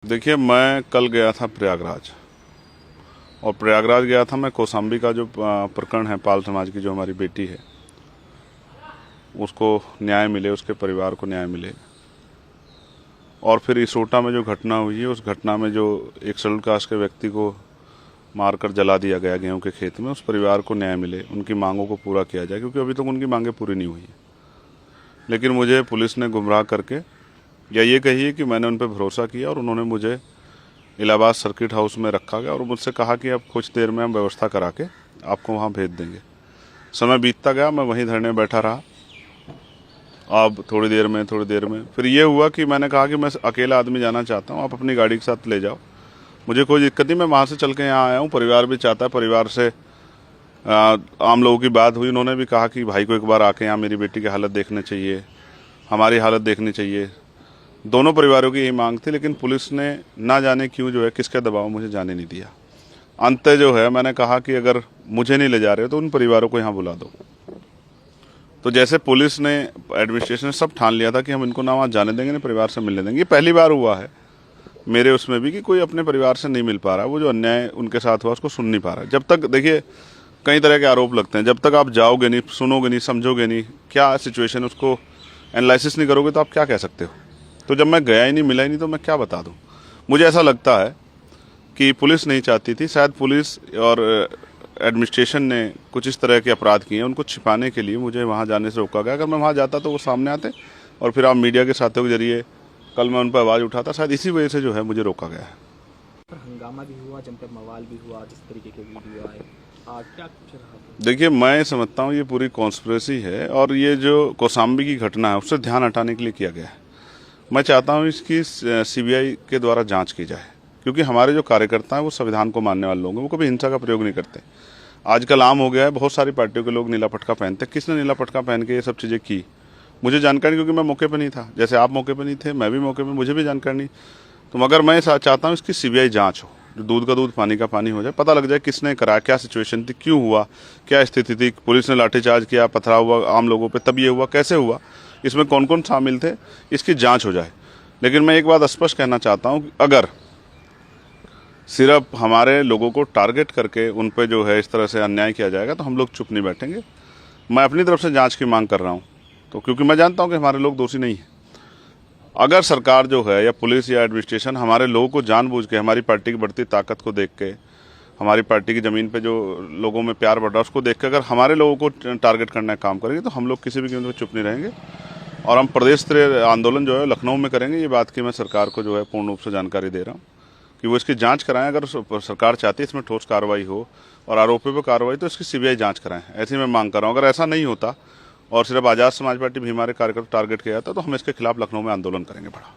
देखिए, मैं कल गया था प्रयागराज, और प्रयागराज गया था मैं कौशाम्बी का जो प्रकरण है, पाल समाज की जो हमारी बेटी है उसको न्याय मिले, उसके परिवार को न्याय मिले। और फिर इसोटा में जो घटना हुई है, उस घटना में जो एक शेड्यूल कास्ट के व्यक्ति को मारकर जला दिया गया गेहूं के खेत में, उस परिवार को न्याय मिले, उनकी मांगों को पूरा किया जाए, क्योंकि अभी तक उनकी मांगें पूरी नहीं हुई है। लेकिन मुझे पुलिस ने गुमराह करके, या ये कहिए कि मैंने उन पर भरोसा किया और उन्होंने मुझे इलाहाबाद सर्किट हाउस में रखा गया और मुझसे कहा कि अब कुछ देर में हम व्यवस्था करा के आपको वहाँ भेज देंगे। समय बीतता गया, मैं वहीं धरने में बैठा रहा। अब थोड़ी देर में फिर ये हुआ कि मैंने कहा कि मैं अकेला आदमी जाना चाहता हूँ, आप अपनी गाड़ी के साथ ले जाओ, मुझे कोई दिक्कत नहीं, मैं वहाँ से चल के यहाँ आया हूँ। परिवार भी चाहता है, परिवार से आम लोगों की बात हुई, उन्होंने भी कहा कि भाई को एक बार आके यहाँ मेरी बेटी की हालत देखनी चाहिए, हमारी हालत देखनी चाहिए। दोनों परिवारों की यही मांग थी, लेकिन पुलिस ने ना जाने क्यों जो है, किसके दबाव मुझे जाने नहीं दिया। अंत जो है, मैंने कहा कि अगर मुझे नहीं ले जा रहे तो उन परिवारों को यहाँ बुला दो। तो जैसे पुलिस ने, एडमिनिस्ट्रेशन ने सब ठान लिया था कि हम इनको ना वहाँ जाने देंगे, ना परिवार से मिलने देंगे। ये पहली बार हुआ है मेरे उसमें भी कि कोई अपने परिवार से नहीं मिल पा रहा, वो जो अन्याय उनके साथ हुआ उसको सुन नहीं पा रहा। जब तक, देखिए, कई तरह के आरोप लगते हैं, जब तक आप जाओगे नहीं, सुनोगे नहीं, समझोगे नहीं क्या सिचुएशन, उसको एनालिसिस नहीं करोगे तो आप क्या कह सकते हो। तो जब मैं गया ही नहीं, मिला ही नहीं, तो मैं क्या बता दूं। मुझे ऐसा लगता है कि पुलिस नहीं चाहती थी, शायद पुलिस और एडमिनिस्ट्रेशन ने कुछ इस तरह के अपराध किए हैं, उनको छिपाने के लिए मुझे वहां जाने से रोका गया। अगर मैं वहां जाता तो वो सामने आते, और फिर आप मीडिया के साथियों के जरिए कल मैं उन पर आवाज़ उठाता, शायद इसी वजह से जो है मुझे रोका गया है। हंगामा भी हुआ, जमकर मवाल भी हुआ, जिस तरीके के वीडियो आए, क्या कुछ रहा? देखिए, मैं समझता हूँ ये पूरी कॉन्स्पिरेसी है, और ये जो कौशाम्बी की घटना है उससे ध्यान हटाने के लिए किया गया है। मैं चाहता हूँ इसकी सीबीआई के द्वारा जांच की जाए, क्योंकि हमारे जो कार्यकर्ता हैं वो संविधान को मानने वाले लोग हैं, वो कभी हिंसा का प्रयोग नहीं करते। आजकल आम हो गया है, बहुत सारी पार्टियों के लोग नीला पटका पहनते हैं। किसने नीला पटका पहन के ये सब चीज़ें की, मुझे जानकारी, क्योंकि मैं मौके पर नहीं था। जैसे आप मौके पर नहीं थे, मैं भी मौके पर, मुझे भी जानकारी नहीं। तो मगर मैं चाहता हूँ इसकी सीबीआई जाँच हो, जो दूध का दूध पानी का पानी हो जाए, पता लग जाए किसने कराया, क्या सिचुएशन थी, क्यों हुआ, क्या स्थिति थी, पुलिस ने लाठीचार्ज किया, पथराव हुआ आम लोगों पे, तब ये हुआ, कैसे हुआ, इसमें कौन कौन शामिल थे, इसकी जांच हो जाए। लेकिन मैं एक बात स्पष्ट कहना चाहता हूं कि अगर सिर्फ हमारे लोगों को टारगेट करके उन पे जो है इस तरह से अन्याय किया जाएगा तो हम लोग चुप नहीं बैठेंगे। मैं अपनी तरफ से जांच की मांग कर रहा हूं, तो क्योंकि मैं जानता हूं कि हमारे लोग दोषी नहीं है। अगर सरकार जो है, या पुलिस या एडमिनिस्ट्रेशन, हमारे लोगों को जानबूझ के, हमारी पार्टी की बढ़ती ताकत को देख के, हमारी पार्टी की ज़मीन पे जो लोगों में प्यार बढ़ रहा है उसको देख के, अगर हमारे लोगों को टारगेट करने का काम करेंगे तो हम लोग किसी भी कीमत पर चुप नहीं रहेंगे। और हम प्रदेश स्तरीय आंदोलन जो है लखनऊ में करेंगे। ये बात की मैं सरकार को जो है पूर्ण रूप से जानकारी दे रहा हूँ कि वो इसकी जांच कराएं। अगर सरकार चाहती है इसमें ठोस कार्रवाई हो और आरोपियों पर कार्रवाई, तो इसकी सीबीआई जांच कराएं। ऐसी मैं मांग कर रहा हूँ। अगर ऐसा नहीं होता और सिर्फ आज़ाद समाज पार्टी भी हमारे कार्यकर्ता टारगेट किया जाता, तो हम इसके खिलाफ लखनऊ में आंदोलन करेंगे बड़ा।